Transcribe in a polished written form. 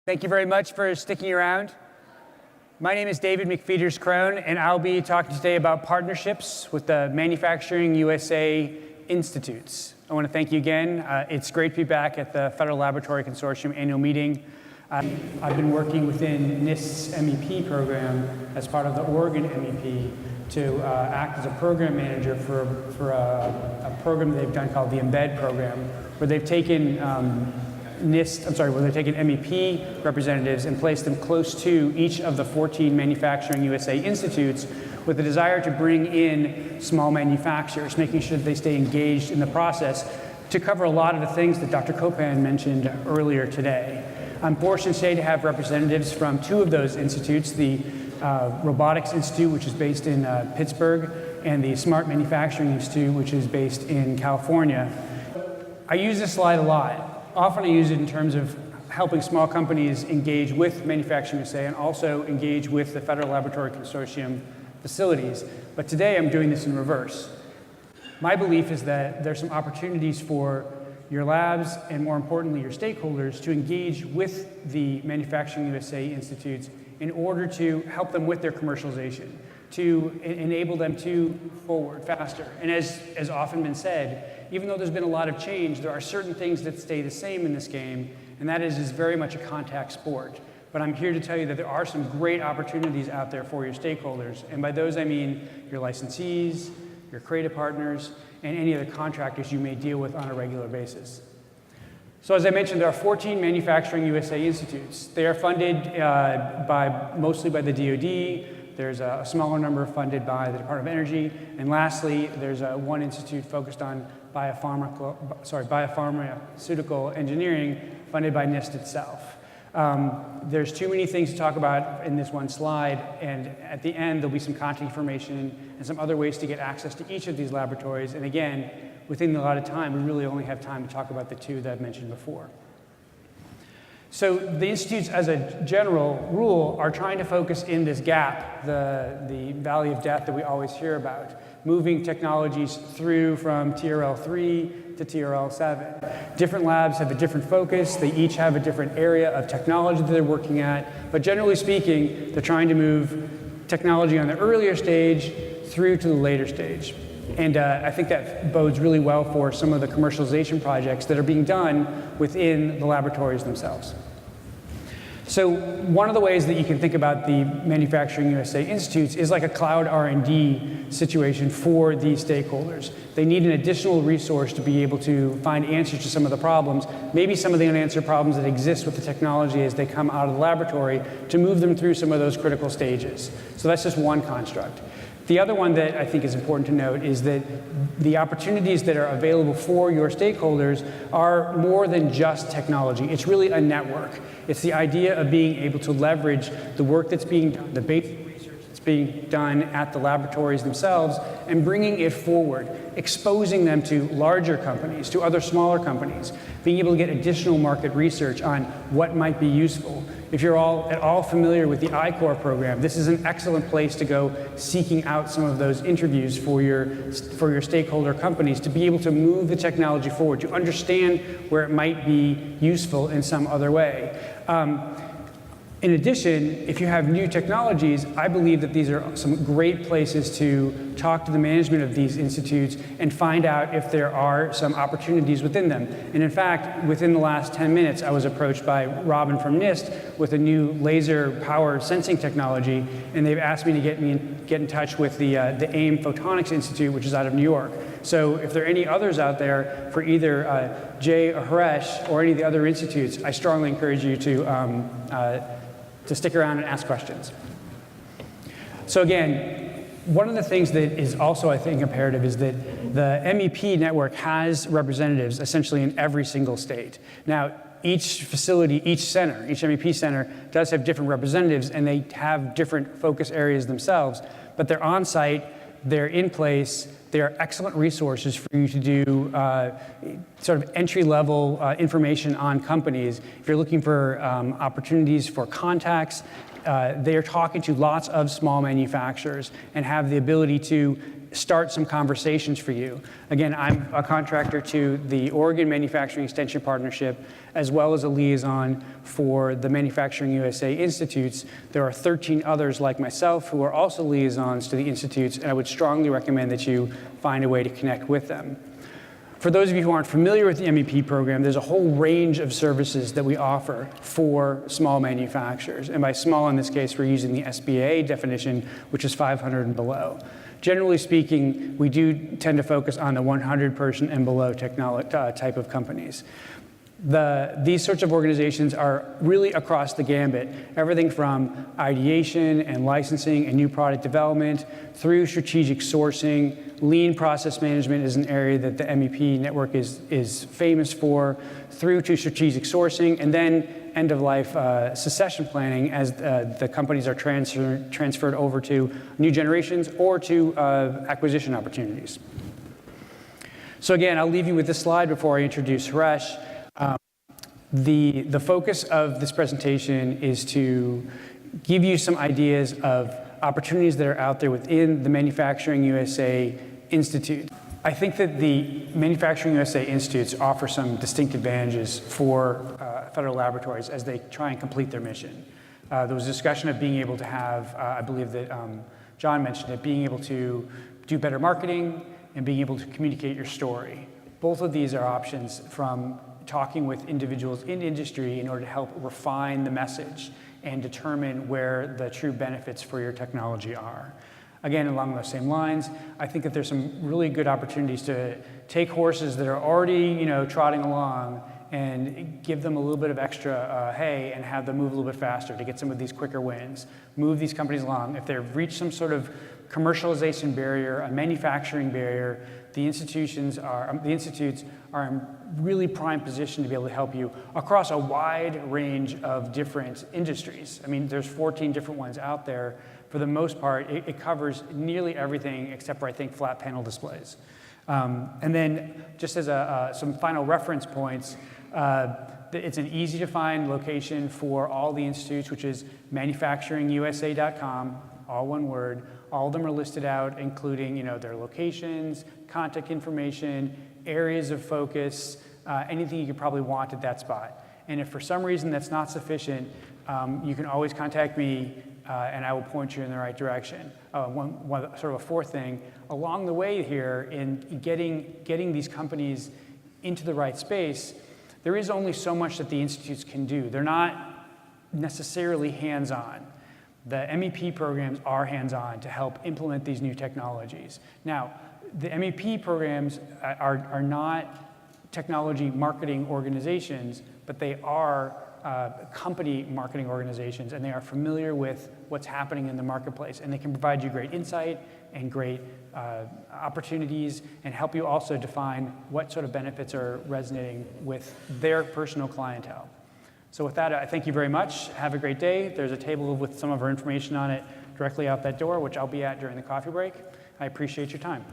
Thank you very much for sticking around. My name is David McFeeters-Krone, and I'll be talking today about partnerships with the Manufacturing USA Institutes. I want to thank you again. It's great to be back at the Federal Laboratory Consortium annual meeting. I've been working within NIST's MEP program as part of the Oregon MEP to act as a program manager for a program they've done called the Embed program, where they've taken where they've taken MEP representatives and placed them close to each of the 14 Manufacturing USA Institutes with a desire to bring in small manufacturers, making sure that they stay engaged in the process to cover a lot of the things that Dr. Copan mentioned earlier today. I'm fortunate today to have representatives from two of those institutes, the Robotics Institute, which is based in Pittsburgh, and the Smart Manufacturing Institute, which is based in California. I use this slide a lot. Often I use it in terms of helping small companies engage with Manufacturing USA and also engage with the Federal Laboratory Consortium facilities. But today I'm doing this in reverse. My belief is that there's some opportunities for your labs and, more importantly, your stakeholders to engage with the Manufacturing USA Institutes in order to help them with their commercialization, to enable them to forward faster. And as often been said, even though there's been a lot of change, there are certain things that stay the same in this game, and that is very much a contact sport. But I'm here to tell you that there are some great opportunities out there for your stakeholders, and by those I mean your licensees, your creative partners, and any other contractors you may deal with on a regular basis. So as I mentioned, there are 14 Manufacturing USA Institutes. They are funded mostly by the DoD. There's a smaller number funded by the Department of Energy. And lastly, there's one institute focused on biopharmaceutical engineering funded by NIST itself. There's too many things to talk about in this one slide, and at the end there'll be some contact information and some other ways to get access to each of these laboratories. And again, within a lot of time, we really only have time to talk about the two that I've mentioned before. So the institutes, as a general rule, are trying to focus in this gap, the valley of death that we always hear about, moving technologies through from TRL 3 to TRL 7. Different labs have a different focus. They each have a different area of technology that they're working at. But generally speaking, they're trying to move technology on the earlier stage through to the later stage. And I think that bodes really well for some of the commercialization projects that are being done within the laboratories themselves. So one of the ways that you can think about the Manufacturing USA Institutes is like a cloud R&D situation for these stakeholders. They need an additional resource to be able to find answers to some of the problems, maybe some of the unanswered problems that exist with the technology as they come out of the laboratory, to move them through some of those critical stages. So that's just one construct. The other one that I think is important to note is that the opportunities that are available for your stakeholders are more than just technology. It's really a network. It's the idea of being able to leverage the work that's being done, the basic research that's being done at the laboratories themselves, and bringing it forward, exposing them to larger companies, to other smaller companies, being able to get additional market research on what might be useful. If you're at all familiar with the I-Corps program, this is an excellent place to go seeking out some of those interviews for your stakeholder companies to be able to move the technology forward, to understand where it might be useful in some other way. In addition, if you have new technologies, I believe that these are some great places to talk to the management of these institutes and find out if there are some opportunities within them. And in fact, within the last 10 minutes, I was approached by Robin from NIST with a new laser power sensing technology, and they've asked me to get in touch with the AIM Photonics Institute, which is out of New York. So if there are any others out there for either Jay or Haresh or any of the other institutes, I strongly encourage you to stick around and ask questions. So again, one of the things that is also, I think, imperative is that the MEP network has representatives essentially in every single state. Now, each facility, each MEP center does have different representatives, and they have different focus areas themselves, but they're on site, they're in place, they are excellent resources for you to do sort of entry-level information on companies. If you're looking for opportunities for contacts, they are talking to lots of small manufacturers and have the ability to start some conversations for you. Again, I'm a contractor to the Oregon Manufacturing Extension Partnership, as well as a liaison for the Manufacturing USA Institutes. There are 13 others like myself who are also liaisons to the institutes, and I would strongly recommend that you find a way to connect with them. For those of you who aren't familiar with the MEP program, there's a whole range of services that we offer for small manufacturers. And by small in this case, we're using the SBA definition, which is 500 and below. Generally speaking, we do tend to focus on the 100-person and below type of companies. These sorts of organizations are really across the gambit, everything from ideation and licensing and new product development through strategic sourcing. Lean process management is an area that the MEP network is famous for, through to strategic sourcing, and then end-of-life succession planning as the companies are transferred over to new generations or to acquisition opportunities. So again, I'll leave you with this slide before I introduce Haresh. The focus of this presentation is to give you some ideas of opportunities that are out there within the Manufacturing USA Institute. I think that the Manufacturing USA Institutes offer some distinct advantages for federal laboratories as they try and complete their mission. There was a discussion of being able to have, I believe that John mentioned it, being able to do better marketing and being able to communicate your story. Both of these are options from talking with individuals in industry in order to help refine the message and determine where the true benefits for your technology are. Again, along those same lines, I think that there's some really good opportunities to take horses that are already, trotting along and give them a little bit of extra hay and have them move a little bit faster to get some of these quicker wins. Move these companies along. If they've reached some sort of commercialization barrier, a manufacturing barrier, the institutes are in really prime position to be able to help you across a wide range of different industries. I mean, there's 14 different ones out there. For the most part, it covers nearly everything except for, I think, flat panel displays. And then just as some final reference points, it's an easy to find location for all the institutes, which is manufacturingusa.com, all one word. All of them are listed out, including their locations, contact information, areas of focus, anything you could probably want at that spot. And if for some reason that's not sufficient, you can always contact me and I will point you in the right direction. One sort of a fourth thing, along the way here in getting these companies into the right space, there is only so much that the institutes can do. They're not necessarily hands-on. The MEP programs are hands-on to help implement these new technologies. Now, the MEP programs are not technology marketing organizations, but they are company marketing organizations, and they are familiar with what's happening in the marketplace, and they can provide you great insight and great opportunities and help you also define what sort of benefits are resonating with their personal clientele. So with that, I thank you very much. Have a great day. There's a table with some of our information on it directly out that door, which I'll be at during the coffee break. I appreciate your time.